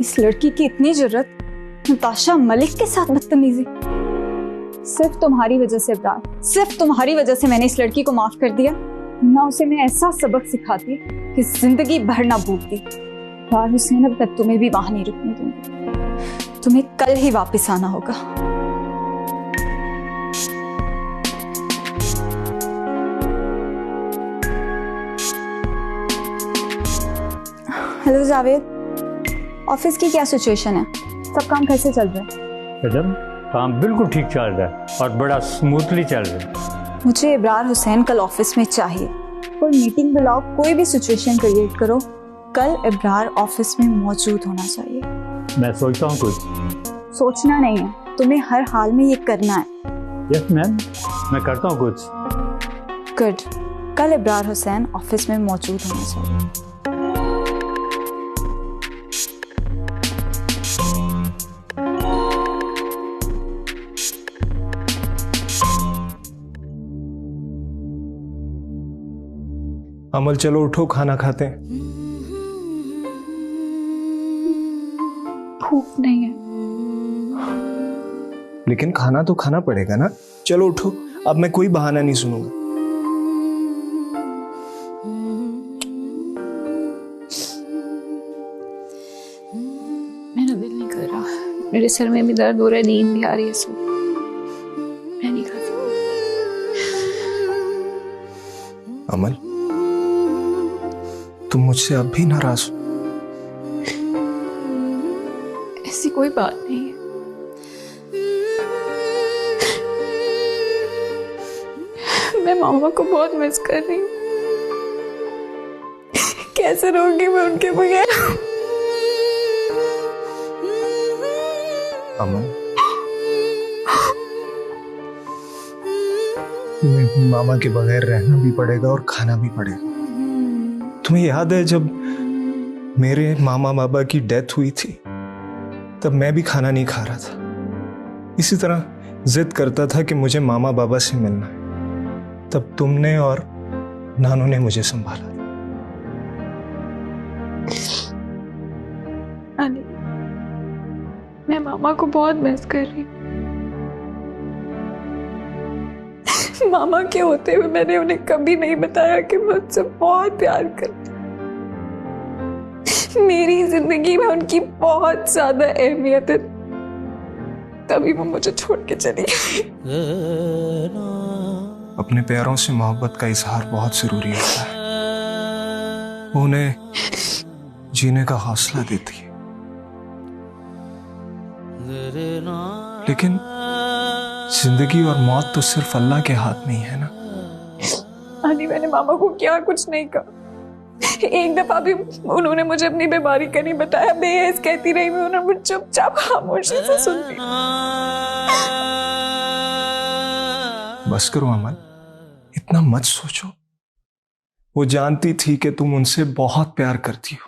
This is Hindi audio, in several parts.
इस लड़की की इतनी जुर्रत, नताशा मलिक के साथ बदतमीजी। सिर्फ तुम्हारी वजह से इब्रार, सिर्फ तुम्हारी वजह से मैंने इस लड़की को माफ कर दिया, ना उसे मैं ऐसा सबक सिखाती कि जिंदगी भर ना भूलती। इब्रार हुसैन, अब मैं तुम्हें भी वहां नहीं रुकने दूंगी, तुम्हें कल ही वापस आना होगा। हेलो जावेद, ऑफिस की क्या सिचुएशन है? सब काम कैसे चल रहा है? मैडम, काम बिल्कुल ठीक चल रहा है और बड़ा स्मूथली चल रहा है। मुझे इब्रार हुसैन कल ऑफिस में चाहिए। कोई मीटिंग बुलाओ, कोई भी सिचुएशन क्रिएट करो, कल इब्रार ऑफिस में मौजूद होना चाहिए। मैं सोचता हूँ कुछ। सोचना नहीं है, तुम्हें हर हाल में ये करना है। यस मैम, मैं करता हूँ कुछ। गुड, कल इब्रार हुसैन ऑफिस में मौजूद होना चाहिए। अमल चलो उठो, खाना खाते हैं। भूख नहीं है। लेकिन खाना तो खाना पड़ेगा ना। चलो उठो, अब मैं कोई बहाना नहीं सुनूंगा। मेरा दिल नहीं कर रहा, मेरे सर में भी दर्द हो रहा है, नींद भी आ रही है, सो मैं नहीं खा सकती। अमल, तुम मुझसे अब भी नाराज हो? ऐसी कोई बात नहीं है। मैं मामा को बहुत मिस कर रही हूँ। कैसे रहूंगी मैं उनके बगैर? अमल, तुम्हें अपनी मामा के बगैर रहना भी पड़ेगा और खाना भी पड़ेगा। तुम्हें याद है जब मेरे मामा बाबा की डेथ हुई थी, तब मैं भी खाना नहीं खा रहा था। इसी तरह जिद करता था कि मुझे मामा बाबा से मिलना है। तब तुमने और नानू ने मुझे संभाला। अली, मैं मामा को बहुत मिस कर रही हूँ। मामा के होते हुए मैंने उन्हें कभी नहीं बताया कि मैं उनसे बहुत प्यार करती हूँ। मेरी जिंदगी में उनकी बहुत ज्यादा अहमियत है, तभी वो मुझे छोड़ के चली गई। अपने प्यारों से मोहब्बत का इजहार बहुत जरूरी होता है। वो उन्हें जीने का हौसला देती है। लेकिन जिंदगी और मौत तो सिर्फ अल्लाह के हाथ में ही है ना। अली, मैंने मामा को क्या कुछ नहीं कहा। एक दफा भी उन्होंने मुझे अपनी बीमारी का नहीं बताया। बेहस कहती रही मैं, उन्होंने मुझे चुपचाप खामोशी से सुनती। बस करो अमल, इतना मत सोचो। वो जानती थी कि तुम उनसे बहुत प्यार करती हो,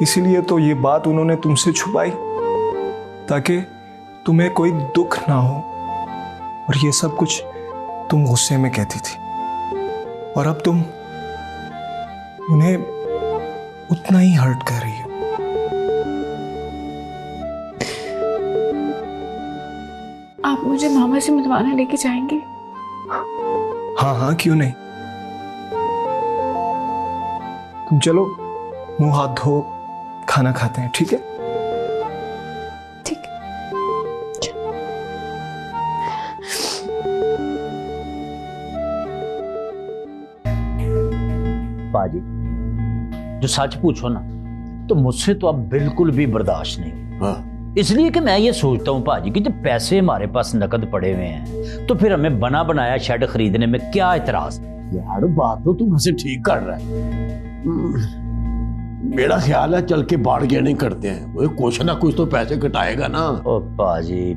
इसीलिए तो ये बात उन्होंने तुमसे छुपाई, ताकि तुम्हें कोई दुख ना हो। और ये सब कुछ तुम गुस्से में कहती थी, और अब तुम उन्हें उतना ही हर्ट कर रही हो। आप मुझे मामा से मिलवाने लेके जाएंगे? हाँ हाँ, क्यों नहीं। तुम चलो, मुंह हाथ धो, खाना खाते हैं, ठीक है? ठीक। बाजी, जो सच पूछो ना तो मुझसे तो अब बिल्कुल भी बर्दाश्त नहीं। हाँ। इसलिए कि मैं ये सोचता हूँ पाजी कि जब पैसे हमारे पास नकद पड़े हुए हैं तो फिर हमें बना बनाया शेड खरीदने में क्या इतराज? यार बात तो तू वैसे ठीक कर रहा है। मेरा ख्याल है चल के बार्गेनिंग करते हैं, वो कुछ ना कुछ तो पैसे घटाएगा ना। ओ पाजी,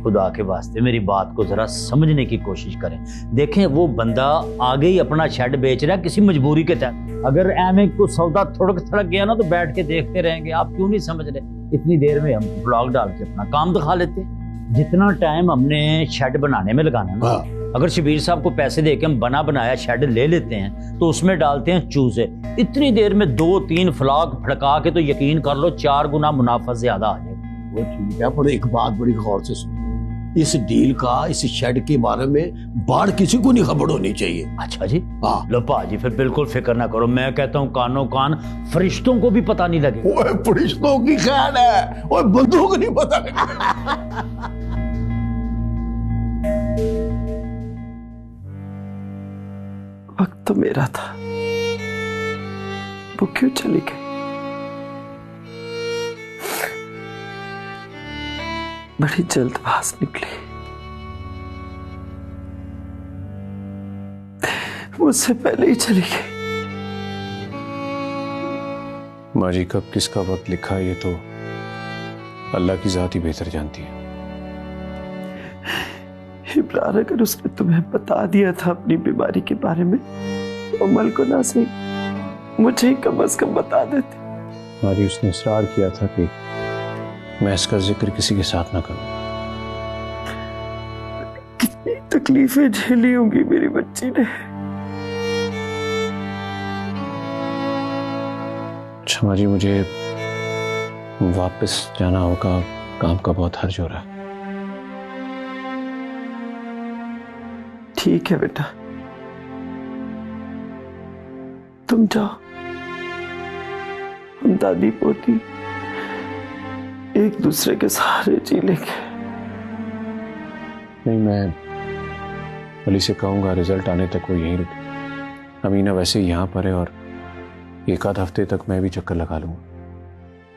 खुदा के वास्ते मेरी बात को जरा समझने की कोशिश करें। देखें, वो बंदा आगे ही अपना शेड बेच रहा है किसी मजबूरी के तहत। अगर एम को सौदा थड़क गया ना तो बैठ के देखते रहेंगे। आप क्यों नहीं समझ रहे? इतनी देर में हम ब्लॉग डाल के अपना काम दिखा लेते। जितना टाइम हमने शेड बनाने में लगाना ना, अगर शबीर साहब को पैसे देके हम बना बनाया शेड ले लेते हैं तो उसमें डालते हैं चूजे, इतनी देर में 2-3 फ्लाक फड़का के तो यकीन कर लो 4 गुना मुनाफा ज्यादा आ जाएगा। वो ठीक है, पर एक बात बड़ी गौर से सुनो, इस डील का, इस शेड के बारे में बाहर किसी को नहीं खबर होनी चाहिए। अच्छा जी, हाँ। लो पाजी फिर बिल्कुल फिक्र ना करो, मैं कहता हूँ कानों कान फरिश्तों को भी पता नहीं लगे। ओए फरिश्तों की खैर है, ओए बंदों को नहीं पता लगे। वक्त तो मेरा था, वो क्यों चली गई? बड़ी जल्दबाज निकली, मुझसे पहले ही चली गई। माँ जी कब किसका वक्त लिखा है ये तो अल्लाह की जात ही बेहतर जानती है। इमरान, अगर उसने तुम्हें बता दिया था अपनी बीमारी के बारे में तो अमल को ना सही मुझे ही कम से कम बता देते। माँ जी उसने इसरार किया था कि मैं इसका जिक्र किसी के साथ ना करूं। कितनी तकलीफें झेली होंगी मेरी बच्ची ने। अच्छा माँ जी, मुझे वापस जाना होगा, काम का बहुत हर्ज हो रहा है। ठीक है बेटा, तुम जाओ, हम दादी पोती एक दूसरे के सहारे जी लेंगे। नहीं, मैं अली से कहूंगा रिजल्ट आने तक वो यहीं रुके। अमीना वैसे ही यहाँ पर है और 1 आध हफ्ते तक मैं भी चक्कर लगा लूंगा।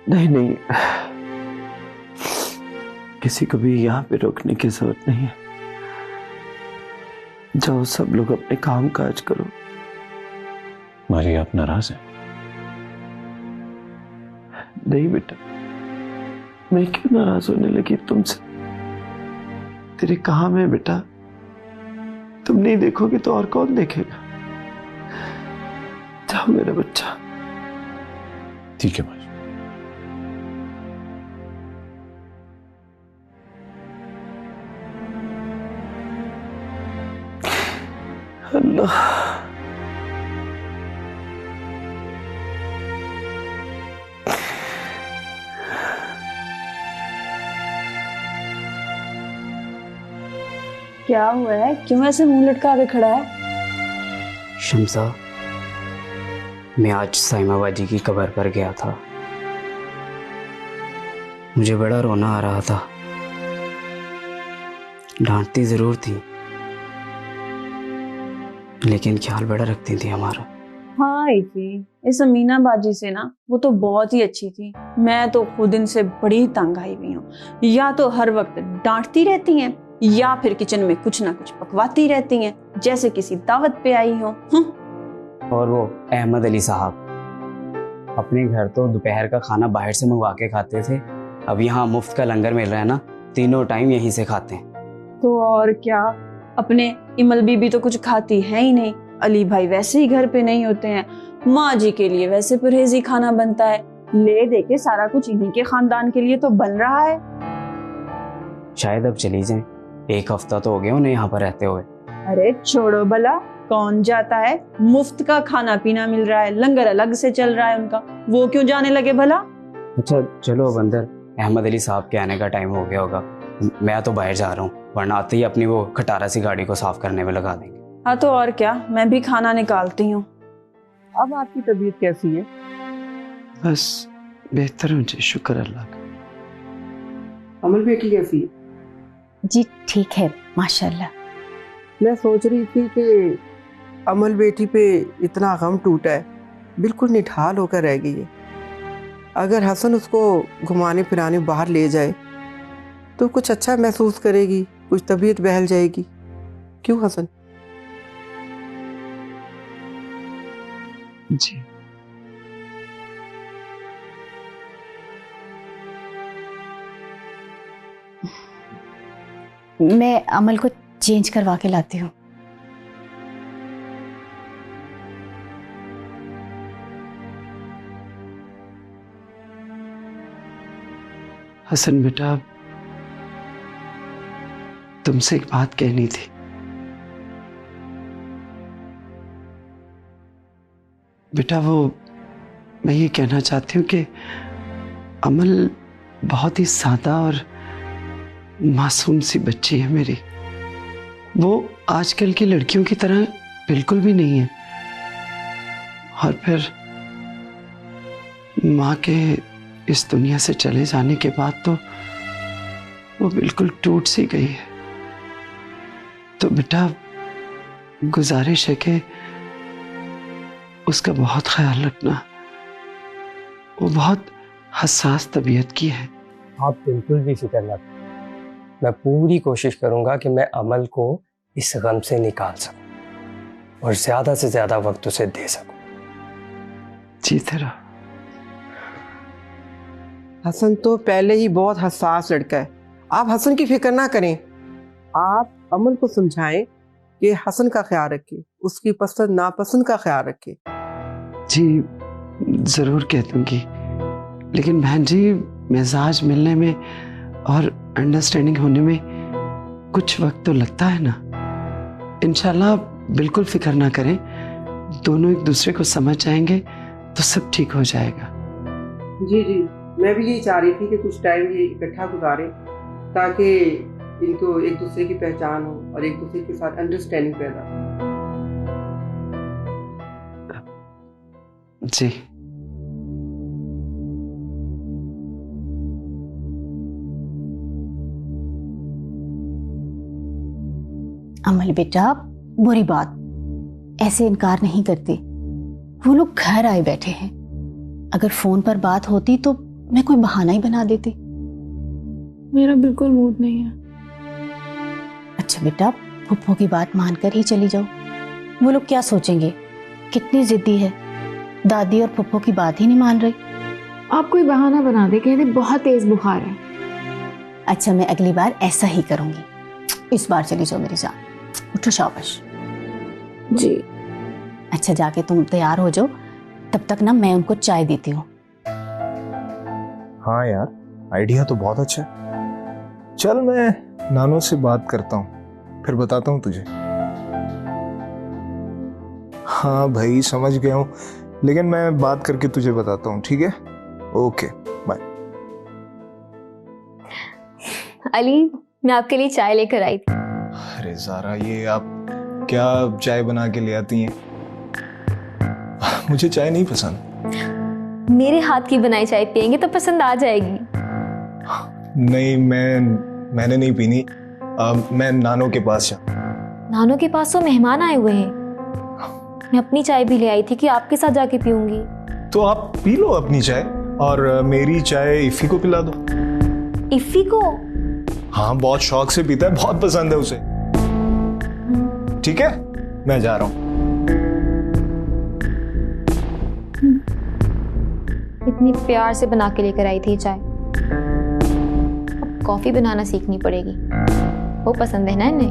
नहीं नहीं, किसी को भी यहाँ पे रोकने की जरूरत नहीं है। जाओ, सब लोग अपने काम काज करो। माँ जी आप नाराज हैं? नहीं बेटा, मैं क्यों नाराज होने लगी तुमसे? तेरे काम है बेटा, तुम नहीं देखोगे तो और कौन देखेगा? जाओ मेरा बच्चा। ठीक है माँ जी। अल्लाह, क्या हुआ है, क्यों ऐसे मुंह लटका के खड़ा है? शम्सा, मैं आज साइमा बाजी की कब्र पर गया था। मुझे बड़ा रोना आ रहा था। डांटती जरूर थी लेकिन ख्याल बड़ा रखती थी हमारा। हाँ जी, इस अमीना बाजी से ना वो तो बहुत ही अच्छी थी। मैं तो खुद इनसे बड़ी तंग आई हुई हूँ। या तो हर वक्त डांटती रहती हैं या फिर किचन में कुछ ना कुछ पकवाती रहती हैं जैसे किसी दावत पे आई हो। और वो अहमद अली साहब अपने घर तो दोपहर का खाना बाहर से मंगवा के खाते थे, अब यहाँ मुफ्त का लंगर मिल रहा है ना, तीनों टाइम यहीं से खाते हैं। तो और क्या, अपने इमल बीबी तो कुछ खाती है ही नहीं, अली भाई वैसे ही घर पे नहीं होते हैं, माँ जी के लिए वैसे परहेजी खाना बनता है, ले दे के सारा कुछ इन्हीं के खानदान के लिए तो बन रहा है। शायद अब चली जाएं, 1 हफ्ता तो हो गया उन्हें यहाँ पर रहते हुए। अरे छोड़ो भला, कौन जाता है? मुफ्त का खाना पीना मिल रहा है, लंगर अलग से चल रहा है उनका, वो क्यों जाने लगे भला? अच्छा चलो अब अंदर, अहमद अली साहब के आने का टाइम हो गया होगा। मैं तो बाहर जा रहा हूँ, वरना आते ही अपनी वो खटारा सी गाड़ी को साफ करने में लगा देंगे। हाँ तो और क्या, मैं भी खाना निकालती हूँ। अब आपकी तबीयत कैसी है? बस बेहतर हूँ जी, शुक्र अल्लाह का। अमल बेटी कैसी है? जी ठीक है माशाल्लाह। मैं सोच रही थी कि अमल बेटी पे इतना गम टूटा है, बिल्कुल निढाल होकर रह गई है। अगर हसन उसको घुमाने फिराने बाहर ले जाए तो कुछ अच्छा महसूस करेगी, कुछ तबीयत बहल जाएगी। क्यों हसन? जी मैं अमल को चेंज करवा के लाती हूँ। हसन बेटा, तुमसे एक बात कहनी थी। बेटा वो मैं ये कहना चाहती हूँ कि अमल बहुत ही सादा और मासूम सी बच्ची है मेरी। वो आजकल की लड़कियों की तरह बिल्कुल भी नहीं है। और फिर माँ के इस दुनिया से चले जाने के बाद तो वो बिल्कुल टूट सी गई है। तो बेटा गुजारिश है कि उसका बहुत ख्याल रखना। वो बहुत हसास तबीयत की है। आप बिल्कुल भी फिक्र ना करें, मैं पूरी कोशिश करूंगा कि मैं अमल को इस गम से निकाल सकूं और ज्यादा से ज्यादा वक्त उसे दे सकूं। जीते रहो। हसन तो पहले ही बहुत हसास लड़का है, आप हसन की फिक्र ना करें। आप अमल को समझाएं कि हसन का ख्याल रखे, उसकी पसंद नापसंद का ख्याल रखे। जी जरूर कह दूंगी, लेकिन बहन जी मिजाज मिलने में और अंडरस्टैंडिंग होने में कुछ वक्त तो लगता है ना। इंशाल्लाह बिल्कुल फिक्र ना करें, दोनों एक दूसरे को समझ जाएंगे तो सब ठीक हो जाएगा। जी जी, मैं भी यही चाह रही थी कि कुछ टाइम ये इकट्ठा गुजारें ताकि इनको एक दूसरे की पहचान हो और एक दूसरे के साथ अंडरस्टैंडिंग पैदा हो। जी अमल बेटा, बुरी बात, ऐसे इनकार नहीं करते। वो लोग घर आए बैठे हैं, अगर फोन पर बात होती तो मैं कोई बहाना ही बना देती। मेरा बिल्कुल मूड नहीं है। अच्छा बेटा, फुप्पो की बात मानकर ही चली जाओ। वो लोग क्या सोचेंगे, कितनी जिद्दी है, दादी और फुप्पो की बात ही नहीं मान रही। आप कोई बहाना बना दे, कह दे बहुत तेज बुखार है। अच्छा मैं अगली बार ऐसा ही करूंगी। इस बार चली जाओ मेरी जान, उठो शाबाश। जी अच्छा जाके तुम तैयार हो जाओ, तब तक ना मैं उनको चाय देती हूँ। हाँ यार, आइडिया तो बहुत अच्छा है। चल मैं नानो से बात करता हूँ, फिर बताता हूँ तुझे। हाँ भाई समझ गया हूँ, लेकिन मैं बात करके तुझे बताता हूँ, ठीक है? Okay bye. अली, मैं आपके लिए चाय लेकर आई थी। अरे ज़ारा, ये आप क्या चाय बना के ले आती हैं? मुझे चाय नहीं पसंद। मेरे हाथ की बनाई चाय पियेंगे तो पसंद आ जाएगी। नहीं, मैंने नहीं पीनी। मैं नानो के पास जा। नानो के पास तो मेहमान आए हुए हैं। मैं अपनी चाय भी ले आई थी कि आपके साथ जाके पीऊंगी। तो आप पी लो अपनी चाय और मेरी चाय इफ़ी को पिला दो। इफ़ी को? हाँ, बहुत शौक से पीता है, बहुत पसंद है उसे। ठीक है, मैं जा रहा हूँ। इतनी प्यार से बना के लेकर आई थी चाय, अब कॉफी बनाना सीखनी पड़ेगी। वो पसंद है ना इन्हें।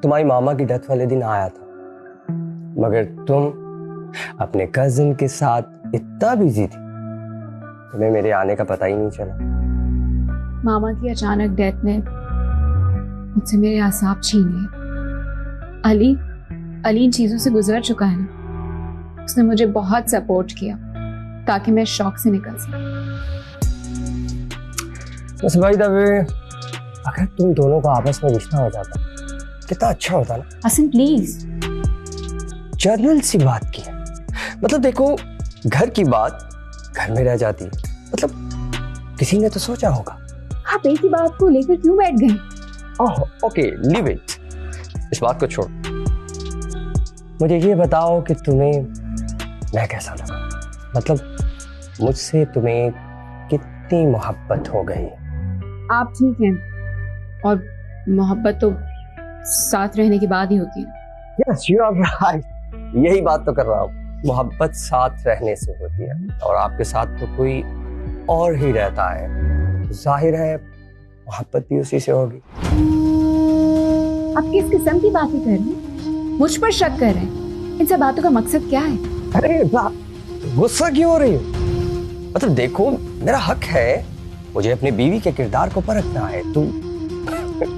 तुम्हारी मामा की डेथ वाले दिन आया था, मगर तुम अपने कजिन के साथ इतना बिजी थी, तुम्हें मेरे आने का पता ही नहीं चला। मामा की अचानक डेथ ने मुझसे मेरे आसाब छीन लिए। अली इन चीजों से गुजर चुका है ना, उसने मुझे बहुत सपोर्ट किया ताकि मैं शौक से निकल सकूं। बस भाई दबे, अगर तुम दोनों का आपस में रिश्ता हो जाता कितना अच्छा होता ना। हसन प्लीज, जर्नल सी बात की है, मतलब देखो घर की बात घर में रह जाती है, मतलब किसी ने तो सोचा होगा। आप एक ही बात को लेकर क्यों बैठ गए? ओह ओके, लीव इट, इस बात को छोड़। मुझे ये बताओ कि तुम्हें मैं कैसा लगा, मतलब मुझसे तुम्हें कितनी मोहब्बत हो गई? आप ठीक हैं, और मोहब्बत तो साथ रहने के बाद ही होती है। यस यू आर राइट, यही बात तो कर रहा हूँ। मोहब्बत साथ रहने से होती है, और आपके साथ तो कोई और ही रहता है, जाहिर है मोहब्बत भी उसी से होगी। आप किस किस्म की बातें कर रहे हैं? मुझ पर शक कर रहे हैं? इन सब बातों का मकसद क्या है? अरे गुस्सा क्यों हो रही हो? मतलब देखो, मेरा हक है मुझे अपनी बीवी के किरदार को परखना है। तो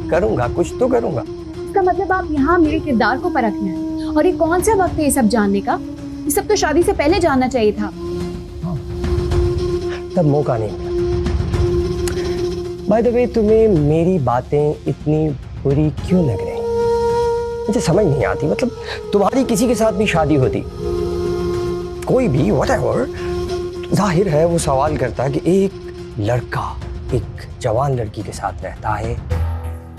करूंगा, कुछ तो करूंगा। इसका मतलब आप यहाँ मेरे किरदार को परखना है, और ये कौन सा वक्त है ये सब जानने का? ये सब तो शादी से पहले जानना चाहिए था। तब मौका नहीं मिला। बाय द वे, तुम्हें मेरी बातें इतनी बुरी क्यों लग रही? मुझे समझ नहीं आती। मतलब तुम्हारी किसी के साथ भी शादी होती, कोई भी व्हाटएवर, जाहिर है वो सवाल करता है कि एक लड़का एक जवान लड़की के साथ रहता है,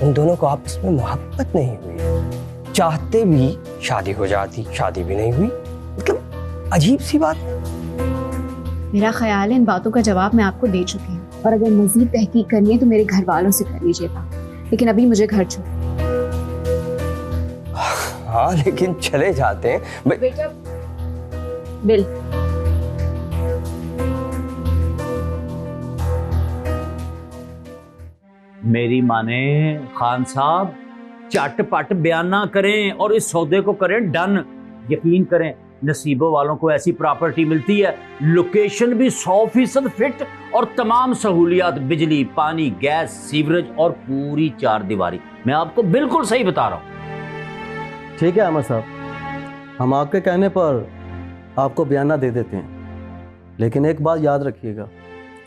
उन दोनों को आपस में मोहब्बत नहीं हुई, चाहते भी शादी हो जाती, शादी भी नहीं हुई। मतलब अजीब सी बात। मेरा ख्याल है इन बातों का जवाब मैं आपको दे चुकी हूँ, और अगर मजीद तहकीक करनी है तो मेरे घर वालों से कर लीजिएगा, लेकिन अभी मुझे घर छोड़। हाँ लेकिन चले जाते हैं। बेटा बिल। मेरी माने खान साहब चटपट बयान ना करें और इस सौदे को करें डन। यकीन करें, नसीबों वालों को ऐसी प्रॉपर्टी मिलती है, लोकेशन भी 100% फिट और तमाम सहूलियात, बिजली, पानी, गैस, सीवरेज और पूरी 4 दीवारी। मैं आपको बिल्कुल सही बता रहा हूँ। ठीक है अहमद साहब, हम आपके कहने पर आपको बयाना दे देते हैं, लेकिन एक बात याद रखिएगा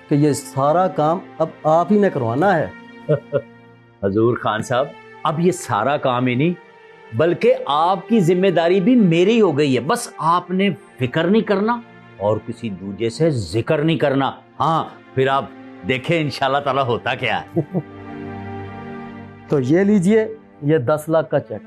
कि ये सारा काम अब आप ही ने करवाना है। हजूर खान साहब, अब ये सारा काम ही नहीं बल्कि आपकी जिम्मेदारी भी मेरी हो गई है। बस आपने फिक्र नहीं करना और किसी दूजे से जिक्र नहीं करना। हाँ, फिर आप देखें इंशाल्लाह ताला होता क्या है। तो ये लीजिए, ये 10 लाख का चेक।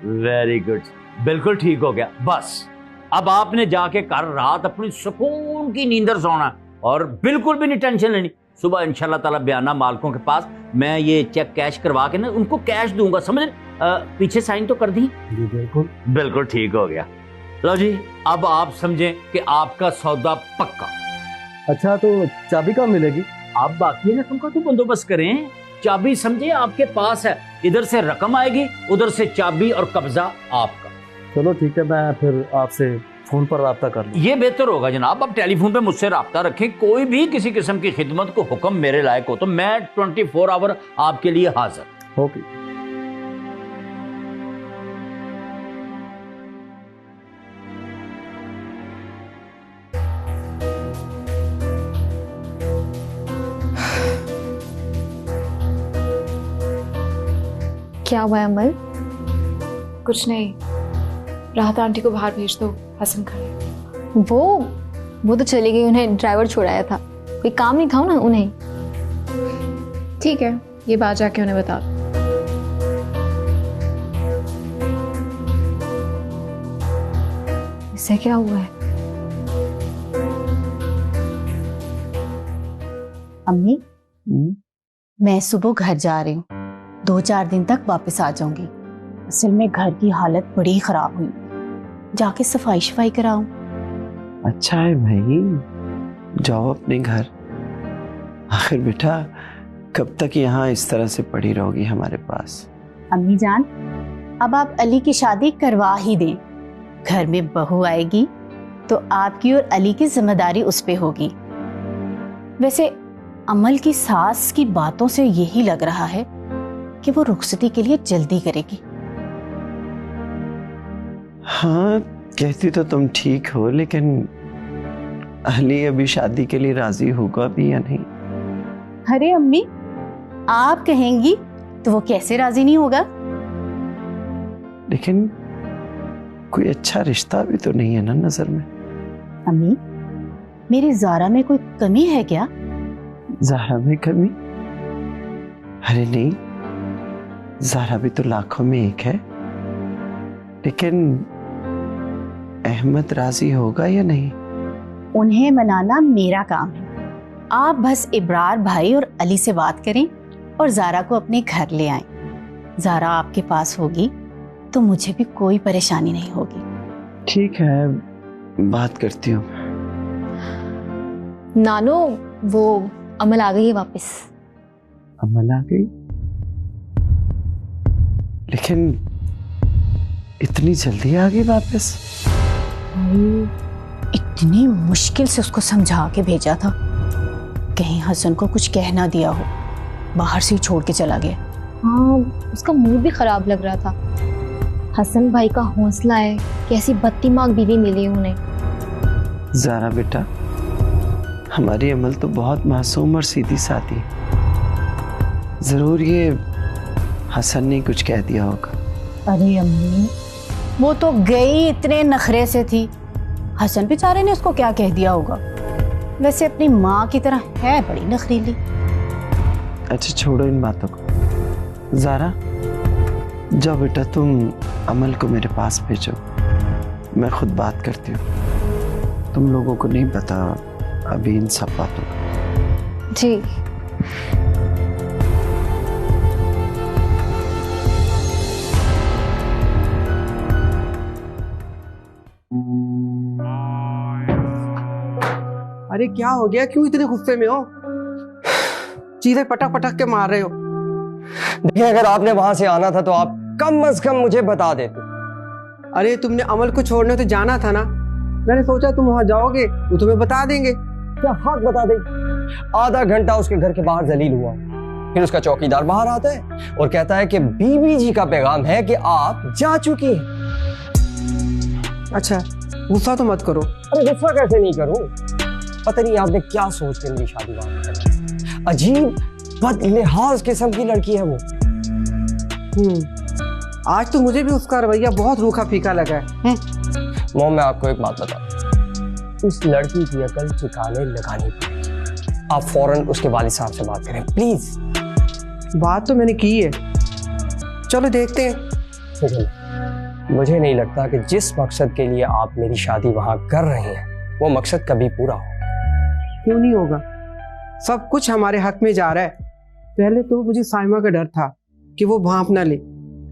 वेरी गुड, बिल्कुल ठीक हो गया। बस अब आपने जाके कल रात अपनी सुकून की नींदर सोना और बिल्कुल भी नहीं टेंशन लेनी। सुबह इंशाल्लाह ताला बयाना मालकों के पास मैं ये चेक कैश करवा के ना उनको कैश दूंगा, समझ। पीछे साइन तो कर दी? बिल्कुल बिल्कुल ठीक हो गया। लो जी, अब आप समझें कि आपका सौदा पक्का। अच्छा, तो चाबी कब मिलेगी? आप बाकी रकम का तो बंदोबस्त करें, चाबी समझे आपके पास है। इधर से रकम आएगी, उधर से चाबी और कब्जा आपका। चलो ठीक है, मैं फिर आपसे फोन पर राब्ता कर लूं। ये बेहतर होगा जनाब, आप टेलीफोन पे मुझसे राब्ता रखें। कोई भी किसी किस्म की खिदमत को हुक्म मेरे लायक हो तो मैं 24 आवर आपके लिए हाजिर। ओके। क्या हुआ अमल? कुछ नहीं, राहत आंटी को बाहर भेज दो, हसन खड़े। वो तो चली गई, उन्हें ड्राइवर छोड़ाया था, कोई काम नहीं था ना उन्हें। ठीक है, ये बात जाके उन्हें बता दो। इससे क्या हुआ है? अम्मी, मैं सुबह घर जा रही हूँ, 2-4 दिन तक वापस आ जाऊंगी। असल में घर की हालत बड़ी खराब हुई, जाके सफाई कराऊं। अच्छा है भाई, जाओ अपने घर। आखिर बेटा कब तक यहाँ इस तरह से पड़ी रहोगी हमारे पास? अम्मी जान, अब आप अली की शादी करवा ही दें। घर में बहू आएगी तो आपकी और अली की जिम्मेदारी उस पे होगी। वैसे अमल की सास की बातों से यही लग रहा है कि वो रुखसती के लिए जल्दी करेगी। हाँ, कहती तो तुम ठीक हो, लेकिन अली अभी शादी के लिए राजी होगा भी या नहीं? अरे अम्मी, आप कहेंगी तो वो कैसे राजी नहीं होगा? लेकिन कोई अच्छा रिश्ता भी तो नहीं है ना नजर में। अम्मी, मेरी ज़ारा में कोई कमी है क्या? ज़ारा में कमी? अरे नहीं, ज़ारा भी तो लाखों में एक है। लेकिन अहमद राजी होगा या नहीं? उन्हें मनाना मेरा काम है। आप बस इब्रार भाई और अली से बात करें और ज़ारा को अपने घर ले आएं। ज़ारा आपके पास होगी तो मुझे भी कोई परेशानी नहीं होगी। ठीक है, बात करती हूँ। नानो, वो अमल आ गई है वापस। अमल आ गई? लेकिन इतनी जल्दी आ गई वापस? इतनी मुश्किल से उसको समझा के भेजा था, कहीं हसन को कुछ कह ना दिया हो, बाहर से ही छोड़ के चला गया। हाँ, उसका मूड भी खराब लग रहा था। हसन भाई का हौसला है, कैसी बददिमाग बीवी मिली उन्हें। ज़ारा बेटा, हमारी अमल तो बहुत मासूम और सीधी सादी है। जरूर ये हसन ने कुछ कह दिया होगा। अरे अम्मी, वो तो गई इतने नखरे से थी, हसन बेचारे ने उसको क्या कह दिया होगा। वैसे अपनी माँ की तरह है बड़ी नखरीली। अच्छा छोड़ो इन बातों को। ज़ारा जाओ बेटा, तुम अमल को मेरे पास भेजो, मैं खुद बात करती हूँ। तुम लोगों को नहीं पता अभी इन सब बातों का। जी। अरे क्या हो गया, क्यों इतने गुस्से में हो? चीजें पटक पटक के मार रहे हो। देखिए, अगर आपने वहां से आना था तो आप कम से कम मुझे बता देते। अरे तुमने अमल को छोड़ने तो जाना था ना, मैंने सोचा तुम वहां जाओगे तो तुम्हें बता देंगे। क्या हक बता दे? आधा घंटा उसके घर के बाहर जलील हुआ, फिर उसका चौकीदार बाहर आता है और कहता है कि बीबी जी का पैगाम है कि आप जा चुकी हैं। अच्छा, गुस्सा तो मत करो। अरे गुस्सा कैसे नहीं करूं? पता नहीं आपने क्या सोच के मेरी शादी वहां कर। अजीब बदलिहाज किस्म की लड़की है वो। आज तो मुझे भी उसका रवैया बहुत रूखा फीका लगा है। मोम, मैं आपको एक बात बताऊं, इस लड़की की अकल ठिकाने लगानी पड़ेगी। आप फौरन उसके वालिद साहब से बात करें प्लीज। बात तो मैंने की है, चलो देखते हैं। देखिए, मुझे नहीं लगता कि जिस मकसद के लिए आप मेरी शादी वहां कर रहे हैं वो मकसद कभी पूरा हो। क्यों नहीं होगा? सब कुछ हमारे हक में जा रहा है। पहले तो मुझे साइमा का डर था कि वो भांप ना ले,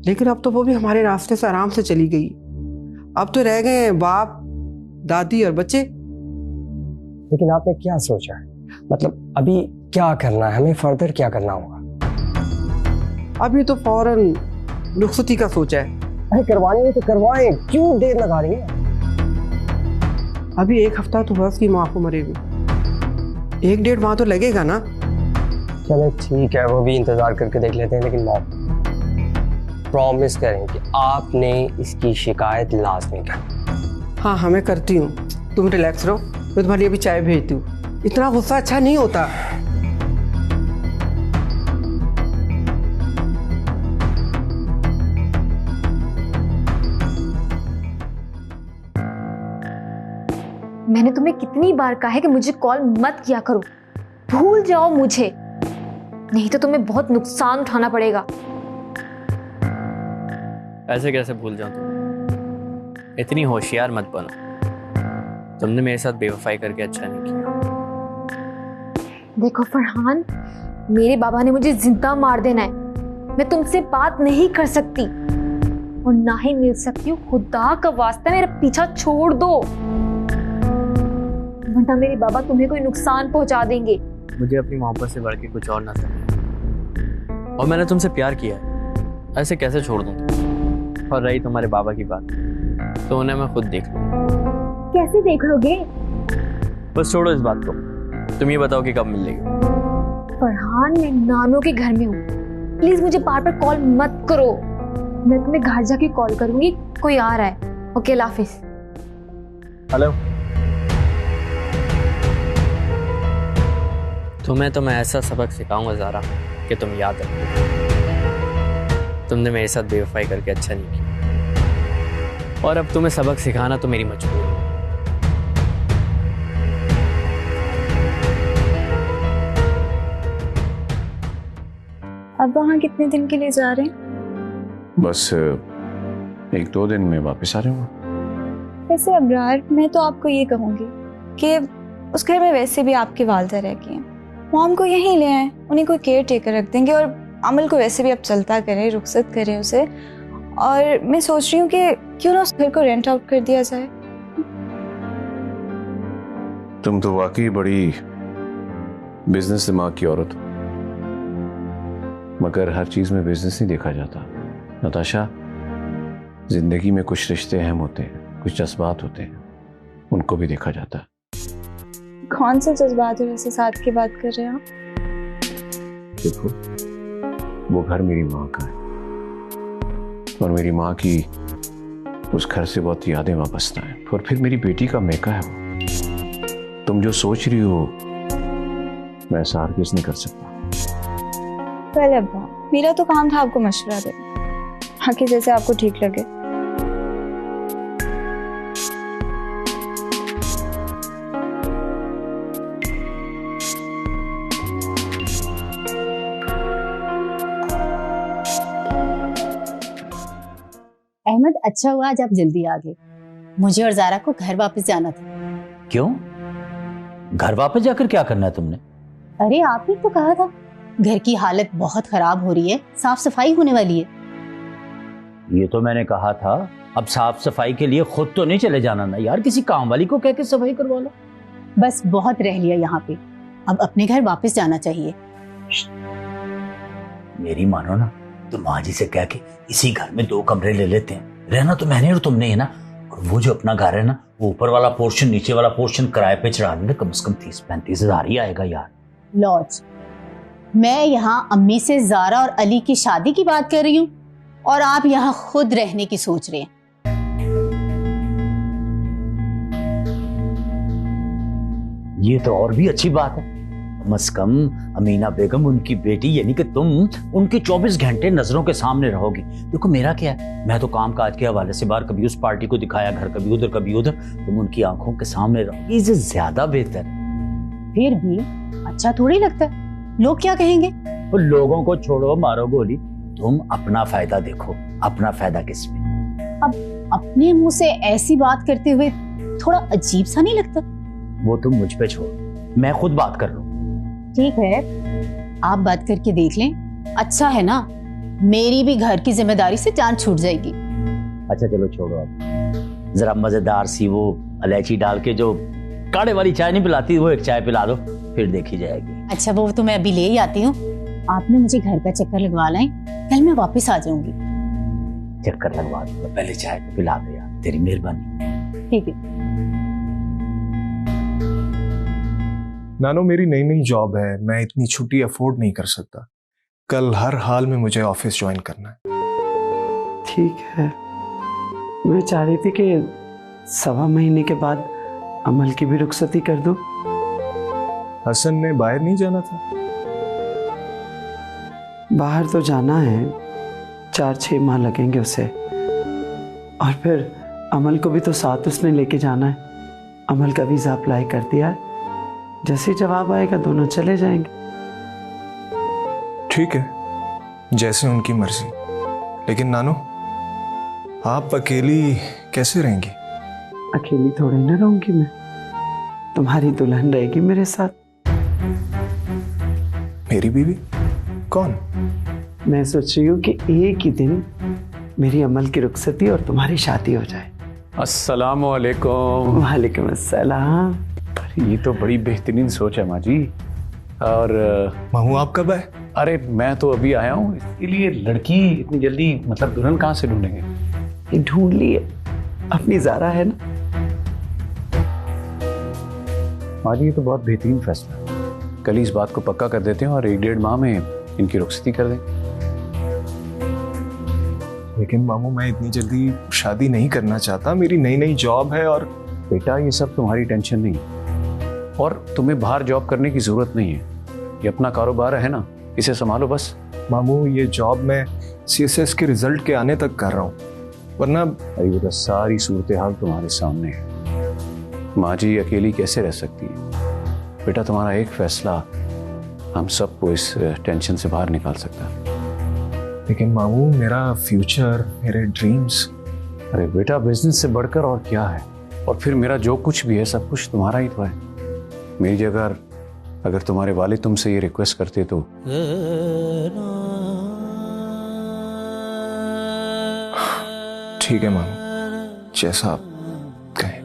लेकिन अब तो वो भी हमारे रास्ते से आराम से चली गई। अब तो रह गए हैं बाप, दादी और बच्चे। लेकिन आपने क्या सोचा है? मतलब अभी क्या करना है, हमें फर्दर क्या करना होगा? अभी तो फौरन रुखसती का सोचा है। अरे करवानी है तो करवाएं, क्यों देर लगा रही है? अभी एक हफ्ता तो बस की माँ को मरेगी, 1-1.5 माह तो लगेगा ना। चलो ठीक है, वो भी इंतजार करके देख लेते हैं, लेकिन मॉम प्रॉमिस करें कि आपने इसकी शिकायत लाजमी कर। हाँ हाँ मैं करती हूँ, तुम रिलैक्स रहो, मैं तुम्हारे लिए भी चाय भेजती हूँ। इतना गुस्सा अच्छा नहीं होता। मैंने तुम्हें कितनी बार कहा है कि मुझे कॉल मत किया करो, भूल जाओ मुझे, नहीं तो तुम्हें बहुत नुकसान उठाना पड़ेगा। ऐसे कैसे भूल जाऊं तुम्हें? इतनी होशियार मत बनो, तुमने मेरे साथ बेवफाई करके अच्छा नहीं किया। देखो फरहान, मेरे बाबा ने मुझे जिंदा मार देना है, मैं तुमसे बात नहीं कर सकती और ना ही मिल सकती हूँ। खुदा का वास्ता मेरा पीछा छोड़ दो, वरना मेरे बाबा तुम्हें कोई नुकसान पहुंचा देंगे। मुझे अपनी मोहब्बत से बढ़ के कुछ और ना समझे, और मैंने तुमसे प्यार किया है, ऐसे कैसे छोड़ दूं? और रही तुम्हारे बाबा की बात, तो उन्हें मैं खुद देख लूं। कैसे देख लोगे? बस छोड़ो इस बात को, तुम ये बताओ कि कब मिलेगी? फरहान, मैं नानों के घर में हूँ, प्लीज मुझे बार बार कॉल मत करो, मैं तुम्हें घर जाके कॉल करूंगी, कोई आ रहा है। ओके, अल्लाह हाफिज। हेलो, तुम्हें तो मैं ऐसा सबक सिखाऊंगा ज़ारा कि तुम याद रखो। तुमने मेरे साथ बेवफाई करके अच्छा नहीं किया, और अब तुम्हें सबक सिखाना तो मेरी मजबूरी है। अब वहाँ कितने दिन के लिए जा रहे हैं? बस 1-2 दिन में वापस आ रहे हूँ। वैसे अब्रार, मैं तो आपको ये कहूँगी कि उस घर में वैसे भी आपकी वालदा रह गई हैं, मॉम को यहीं ले आए, उन्हें कोई केयर टेकर रख देंगे, और अमल को वैसे भी अब चलता करें, रुखसत करें उसे। और मैं सोच रही हूँ कि क्यों ना उस घर को रेंट आउट कर दिया जाए। तुम तो वाकई बड़ी बिजनेस दिमाग की औरत हो, मगर हर चीज में बिजनेस नहीं देखा जाता नताशा। जिंदगी में कुछ रिश्ते अहम होते हैं, कुछ जज्बात होते हैं, उनको भी देखा जाता है। कौन से जज्बात और एहसास की बात कर रहे हैं आप? देखो, वो घर मेरी माँ का है और मेरी माँ की उस घर से बहुत यादें वापस हैं, और फिर मेरी बेटी का मेका है वो। तुम जो सोच रही हो मैं ऐसा हरगिज़ नहीं कर सकता। पहले अब्बा, मेरा तो काम था आपको मशवरा देना, बाकी जैसे आपको ठीक लगे। अहमद, अच्छा हुआ आज आप जल्दी आ गए। मुझे और जारा को घर वापस जाना था। क्यों? घर वापस जाकर क्या करना है तुमने? अरे आपने तो कहा था घर की हालत बहुत खराब हो रही है, साफ सफाई होने वाली है। ये तो मैंने कहा था, अब साफ सफाई के लिए खुद तो नहीं चले जाना ना यार, किसी काम वाली को कह के सफाई करवा लो। बस बहुत रह लिया यहाँ पे, अब अपने घर वापस जाना चाहिए। मेरी मानो ना, तो माँ जी से कह के इसी घर में 2 कमरे ले लेते हैं। रहना तो मैंने और तुमने है ना, और वो जो अपना घर है ना, वो ऊपर वाला पोर्शन नीचे वाला पोर्शन किराए पे चढ़ा देना, कम से कम 30-35 हजार ही आएगा यार। लॉज, मैं यहाँ अम्मी से जारा और अली की शादी की बात कर रही हूँ और आप यहाँ खुद रहने की सोच रहे हैं। ये तो और भी अच्छी बात है, कम से कम अमीना बेगम उनकी बेटी, यानी कि तुम उनके 24 घंटे नजरों के सामने रहोगी। देखो मेरा क्या है, मैं तो काम काज के हवाले से बाहर कभी उस पार्टी को दिखाया घर, कभी उधर कभी उधर, तुम उनकी आंखों के सामने रहोगी, इससे ज्यादा बेहतर है। फिर भी अच्छा थोड़ी लगता है, लोग क्या कहेंगे? तो लोगों को छोड़ो, मारो गोली, तुम अपना फायदा देखो। अपना फायदा किसमें? अब अपने मुंह से ऐसी बात करते हुए थोड़ा अजीब सा नहीं लगता? वो तुम मुझ पे छोड़ो, मैं खुद बात कर लूं। ठीक है, आप बात करके देख लें, अच्छा है ना, मेरी भी घर की जिम्मेदारी से जान छूट जाएगी। अच्छा चलो छोड़ो, अब जरा मजेदार सी वो इलायची डाल के जो काढ़े वाली चाय नहीं पिलाती, वो एक चाय पिला दो, फिर देखी जाएगी। अच्छा वो तो मैं अभी ले ही आती हूँ, आपने मुझे घर का चक्कर लगवा लाएं, कल मैं वापस आ जाऊंगी। चक्कर लगवा दो, पहले चाय तो पिला दो यार, तेरी मेहरबानी। ठीक है। नानो, मेरी नई नई जॉब है, मैं इतनी छुट्टी अफोर्ड नहीं कर सकता। कल हर हाल में मुझे ऑफिस ज्वाइन करना है। ठीक है, मैं चाह रही थी कि 1.25 महीने के बाद अमल की भी रुखसती कर दूं। हसन ने बाहर नहीं जाना था? बाहर तो जाना है, 4-6 माह लगेंगे उसे, और फिर अमल को भी तो साथ उसने लेके जाना है। अमल का वीजा अप्लाई कर दिया है, जैसे जवाब आएगा दोनों चले जाएंगे। ठीक है, जैसे उनकी मर्जी। लेकिन नानो, आप अकेली कैसे रहेंगी? अकेली थोड़ी ना रहूंगी मैं, तुम्हारी दुल्हन रहेगी मेरे साथ। मेरी बीवी? कौन? मैं सोच रही हूँ कि एक ही दिन मेरी अमल की रुखसती और तुम्हारी शादी हो जाए। अस्सलामु अलैकुम। वालेकुम अस्सलाम। ये तो बड़ी बेहतरीन सोच है माँ जी। और मामू आप कब आए? अरे मैं तो अभी आया हूँ, इसलिए लड़की इतनी जल्दी, मतलब दुल्हन कहाँ से ढूंढेंगे? ढूंढ लिए, अपनी जारा है ना। माँ जी ये तो बहुत बेहतरीन फैसला है, कल ही इस बात को पक्का कर देते हैं और 1-1.5 माह में इनकी रुखसती कर दें। लेकिन मामू मैं इतनी जल्दी शादी नहीं करना चाहता, मेरी नई नई जॉब है। और बेटा ये सब तुम्हारी टेंशन नहीं है, और तुम्हें बाहर जॉब करने की जरूरत नहीं है, ये अपना कारोबार है ना, इसे संभालो बस। मामू ये जॉब मैं CSS के रिजल्ट के आने तक कर रहा हूँ, वरना अरे बेटा सारी सूरत हाल तुम्हारे सामने है। माँ जी अकेली कैसे रह सकती है? बेटा तुम्हारा एक फैसला हम सबको इस टेंशन से बाहर निकाल सकता है। लेकिन मामू मेरा फ्यूचर, मेरे ड्रीम्स। अरे बेटा बिजनेस से बढ़कर और क्या है, और फिर मेरा जो कुछ भी है सब कुछ तुम्हारा ही तो है। मेरी जगह अगर तुम्हारे वालिद तुमसे ये रिक्वेस्ट करते तो ठीक है मामू, जैसा आप कहें।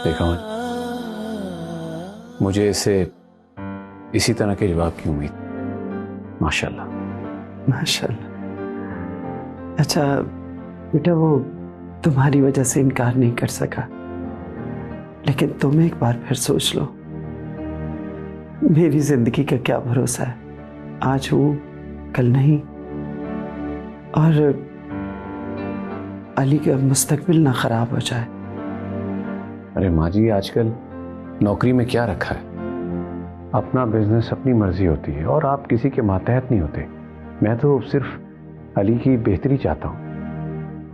देखा मुझे इसे इसी तरह के जवाब की उम्मीद। माशाल्लाह माशाल्लाह। अच्छा बेटा, वो तुम्हारी वजह से इनकार नहीं कर सका, लेकिन तुम एक बार फिर सोच लो, मेरी जिंदगी का क्या भरोसा है, आज हूं कल नहीं, और अली का मुस्तकबिल ना खराब हो जाए। अरे माँ जी, आजकल नौकरी में क्या रखा है, अपना बिजनेस अपनी मर्जी होती है और आप किसी के मातहत नहीं होते। मैं तो सिर्फ अली की बेहतरी चाहता हूँ।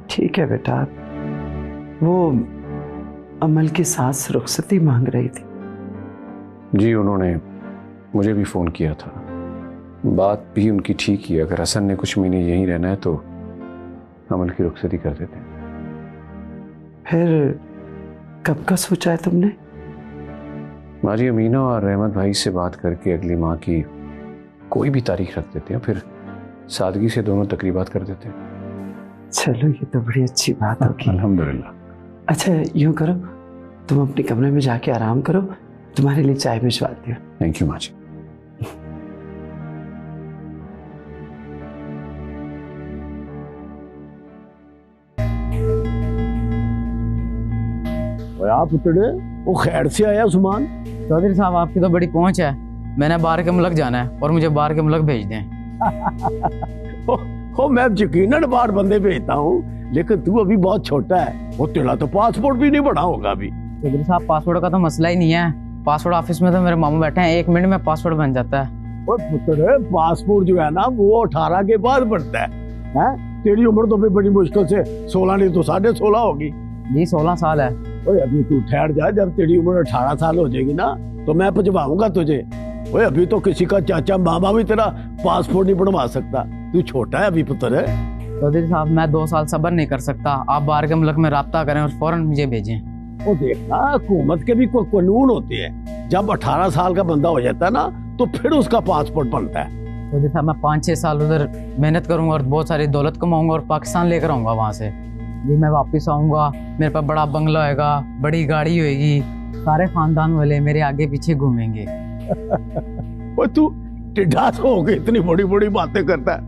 ठीक है बेटा, वो अमल की सास रुखसती मांग रही थी। जी, उन्होंने मुझे भी फ़ोन किया था, बात भी उनकी ठीक ही। अगर हसन ने कुछ महीने यहीं रहना है तो अमल की रुखसती कर देते हैं। फिर कब का सोचा है तुमने? माँ जी, अमीना और रहमत भाई से बात करके अगली माह की कोई भी तारीख रख देते हैं, फिर सादगी से दोनों तकरीबात कर देते हैं। चलो, ये तो बड़ी अच्छी बात होगी। अल्हम्दुलिल्लाह। अच्छा यूं करो, तुम अपने कमरे में जाके आराम करो, तुम्हारे लिए चाय भिजवाती हूँ। थैंक यू माँ जी। आप पुतड़े, वो खैर से आया उस्मान? चौधरी साहब, आपकी तो बड़ी पहुंच है। मैंने बाहर के मुल्क जाना है और मुझे बाहर के मुल्क भेज दें। मैं यकीनन बाहर बंदे भेजता हूँ, लेकिन तू अभी बहुत छोटा है, वो तेरा तो पासपोर्ट भी नहीं बना होगा अभी। चौधरी साहब, पासपोर्ट का तो मसला ही नहीं है। पासपोर्ट ऑफिस में तो मेरे मामू बैठे हैं, 1 मिनट में पासपोर्ट बन जाता है। और पुत्र, पासपोर्ट जो है ना वो 18 के बाद बनता है? तेरी उम्र तो भी बड़ी मुश्किल से 16 नहीं तो 16.5 होगी। जी 16 साल है। ओए अभी तू ठहर जा, जब तेरी उम्र 18 साल हो जाएगी ना तो मैं भिजवाऊंगा तुझे। ओए अभी तो किसी का चाचा मामा भी तेरा पासपोर्ट नहीं बनवा सकता, तू छोटा है अभी पुत्र। चौधरी साहब, मैं 2 साल सब्र नहीं कर सकता। आप बाहर के मुल्क में राब्ता करें और फौरन मुझे भेजें। वो देखना, हुकूमत के भी कोई कानून होते हैं, जब 18 साल का बंदा हो जाता है ना तो फिर उसका पासपोर्ट बनता है। चौधरी साहब, मैं 5-6 साल उधर मेहनत करूंगा और बहुत सारी दौलत कमाऊंगा और पाकिस्तान लेकर आऊंगा वहाँ से। जी मैं वापस आऊंगा, मेरे पास बड़ा बंगला होएगा, बड़ी गाड़ी होएगी, सारे खानदान वाले मेरे आगे पीछे घूमेंगे। वो तू टिड्ढा हो गई, इतनी बड़ी बड़ी बातें करता है।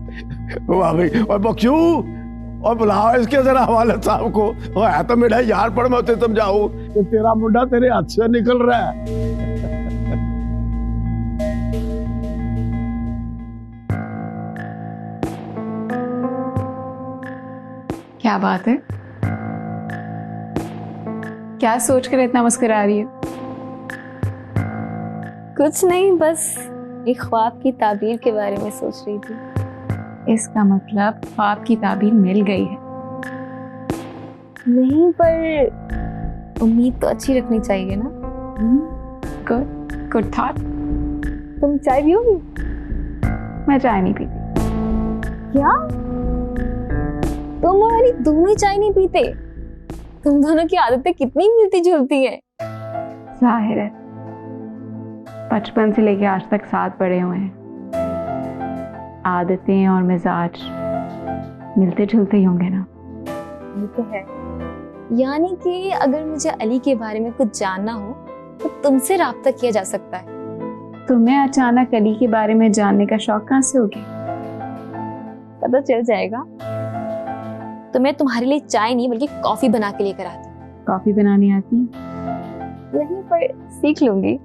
वाह भाई, और बख्शू, और बुलाओ इसके जरा हवाले साहब को। है तो मेरा यार, पर मैं उसे समझाऊं कि तेरा मुंडा तेरे हाथ से निकल रहा है। क्या बात है, क्या सोच कर इतना मुस्कुरा रही है? कुछ नहीं, बस एक ख्वाब की ताबीर के बारे में सोच रही थी। इसका मतलब ख्वाब की ताबीर मिल गई है? नहीं, पर उम्मीद तो अच्छी रखनी चाहिए ना। Good good thought. तुम चाय पियोगी? मैं चाय नहीं पीती। क्या तुम और अली दोनों ही चाय नहीं पीते? तुम दोनों की आदतें कितनी मिलती जुलती हैं। जाहिर है, बचपन से लेके आज तक साथ पढ़े हुए हैं, आदतें और मिजाज मिलते जुलते ही होंगे ना। ये तो है। यानी कि अगर मुझे अली के बारे में कुछ जानना हो तो तुमसे राब्ता किया जा सकता है। तुम्हें अचानक अली के बारे में जानने का शौक कहाँ से हो गया? पता चल जाएगा। तो मैं तुम्हारे लिए चाय नहीं बल्कि कॉफी बना के लेकर आती हूँ। कॉफी बनानी आती है? नहीं, पर सीख लूंगी।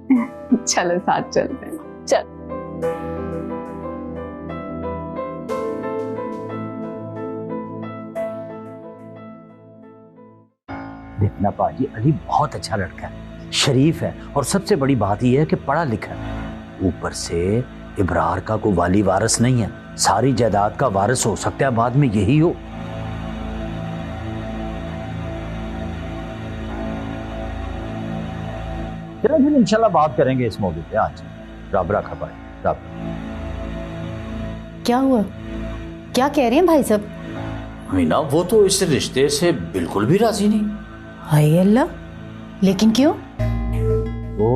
चलो साथ चलते हैं। चल। देखना पाजी, अली बहुत अच्छा लड़का है, शरीफ है और सबसे बड़ी बात यह है कि पढ़ा लिखा है। ऊपर से इब्रार का कोई वाली वारिस नहीं है, सारी जायदाद का वारिस हो सकता है बाद में यही हो। चलो फिर इंशाल्लाह बात करेंगे इस मौके पे आज। रब रखा पाए। रब। क्या हुआ? क्या कह रहे हैं भाई साहब? मीना, वो तो इस रिश्ते से बिल्कुल भी राजी नहीं। हाय अल्लाह, लेकिन क्यों? वो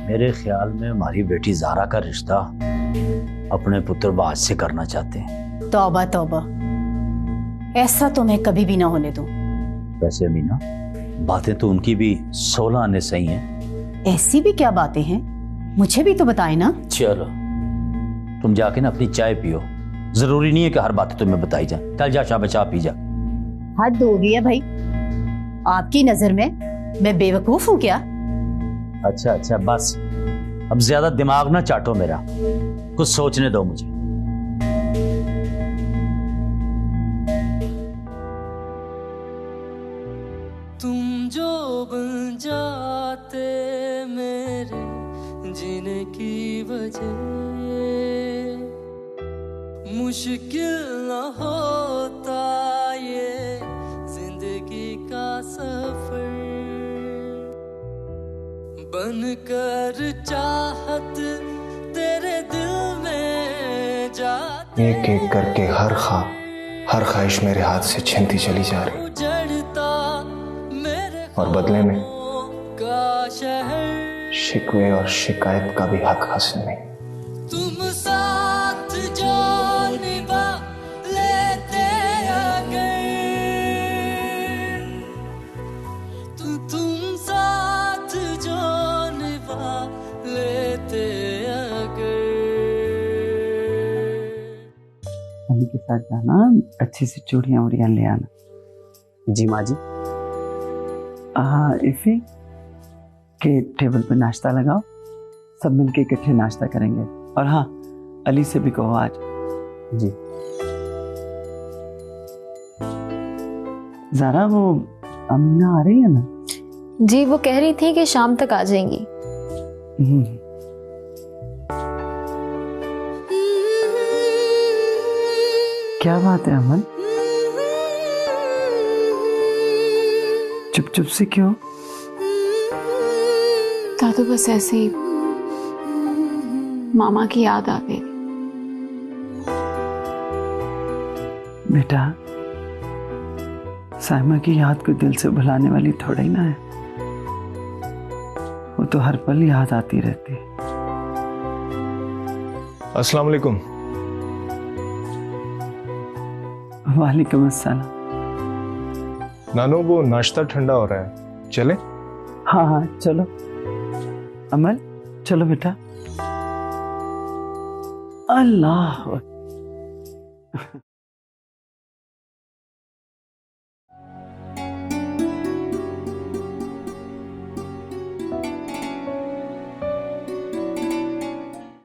मेरे ख्याल में हमारी बेटी ज़ारा का रिश्ता अपने पुत्र बाज से करना चाहते हैं। तौबा तौबा, ऐसा तो मैं कभी भी ना होने दूं। वैसे मीना, बातें तो उनकी भी 16 आने सही हैं। ऐसी भी क्या बातें हैं, मुझे भी तो बताए ना। चलो, तुम जाके ना अपनी चाय पियो, जरूरी नहीं है कि हर बात तुम्हें बताई जाए। चल जा शाबाश, चाय पी जा। हद हो गई है भाई, आपकी नजर में मैं बेवकूफ हूँ क्या? अच्छा अच्छा बस, अब ज्यादा दिमाग ना चाटो मेरा, कुछ सोचने दो मुझे। तुम जो बन जाते मेरे जीने की वजह, मुश्किल न होता ये जिंदगी का सफर, बनकर चाहत तेरे दिल में जाते, एक एक करके हर ख्वाब, हर ख्वाहिश मेरे हाथ से छिनती चली जा रही, और बदले में शिकवे और शिकायत का भी हक हासिल नहीं। तुम साथ जो निभा लेते अगर, तुम साथ जो निभा लेते अगर। अली के साथ जाना, अच्छी सी चूड़ियां उड़ियां ले आना। जी माँ जी। हाँ इफी के टेबल पर नाश्ता लगाओ, सब मिलके इकट्ठे नाश्ता करेंगे। और हाँ, अली से भी कहो आज। जी। ज़रा वो अमीना आ रही है ना? जी वो कह रही थी कि शाम तक आ जाएंगी। क्या बात है अमन, चुप चुप से क्यों? दादू बस ऐसे ही मामा की याद आ गई। बेटा, साइमा की याद को दिल से भुलाने वाली थोड़ा ही ना है, वो तो हर पल याद आती रहती है। अस्सलाम वालेकुम। वालेकुम अस्सलाम। नानो वो नाश्ता ठंडा हो रहा है, चले? हाँ हाँ चलो। अमल चलो बेटा। अल्लाह